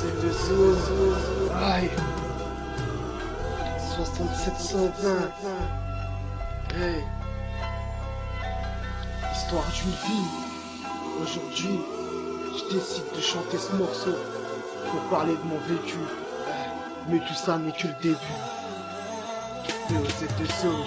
C'est de zone. Aïe. 6720. Hey. Histoire d'une vie. Aujourd'hui, je décide de chanter ce morceau pour parler de mon vécu. Mais tout ça n'est que le début. C'est de zone.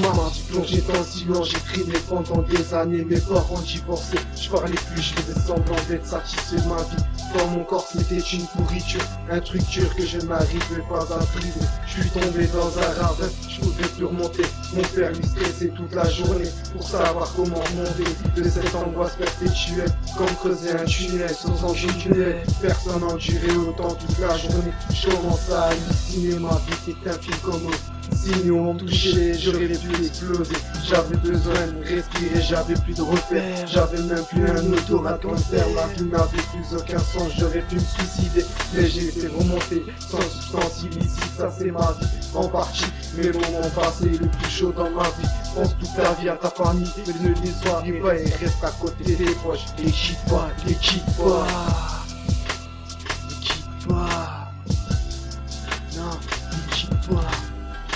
Maman dit plongé dans le silence, j'ai traîné pendant des années, mes parents divorcés, je parlais plus, je faisais semblant d'être satisfait de ma vie. Dans mon corps c'était une pourriture, un truc dur que je n'arrivais pas à briser. Je suis tombé dans un ravin, je pouvais plus remonter, mon père lui stressait toute la journée pour savoir comment remonter de cette angoisse perpétuelle, comme creuser un tunnel sans aucun tunnel. Personne n'endurait autant toute la journée, je commence à halluciner, ma vie était un film comme si on me touchait, j'aurais dû exploser. J'avais besoin de respirer, j'avais plus de repères, j'avais même plus un autorat cancer. La vie n'avait plus aucun sens, j'aurais pu me suicider, mais j'ai été remonté sans substance illicite. Ça c'est ma vie en partie, mes moments passés le plus chaud dans ma vie. Pense toute ta vie à ta famille, mais ne les soirie pas et reste à côté des proches. Les quitte pas, les quitte pas, les quitte pas, non, les quitte pas.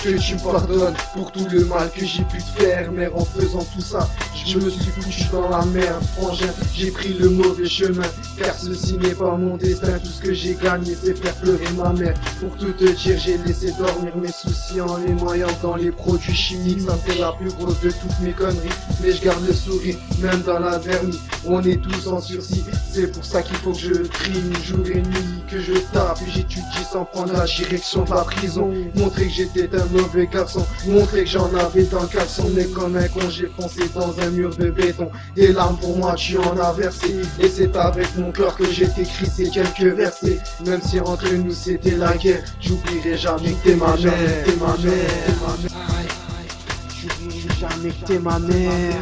Que tu me pardonnes pour tout le mal que j'ai pu te faire, mais en faisant tout ça, je me suis foutu dans la merde, frangin, j'ai pris le mauvais chemin, car ceci n'est pas mon destin, tout ce que j'ai gagné c'est faire pleurer ma mère. Pour tout te dire, j'ai laissé dormir mes soucis en les noyant dans les produits chimiques, ça fait la plus grosse de toutes mes conneries, mais je garde le sourire, même dans la vernie, on est tous en sursis, c'est pour ça qu'il faut que je trime jour et nuit, que je tape, j'étudie sans prendre la direction de la prison, montrer que j'étais un mauvais garçon, montrer que j'en avais dans le caleçon, mais comme un con j'ai foncé dans un mur de béton, des larmes pour moi tu en as versé, et c'est avec mon cœur que j'ai écrit ces quelques versets, même si entre nous c'était la guerre, j'oublierai jamais que t'es ma mère, t'es ma mère, j'oublierai jamais que t'es ma mère.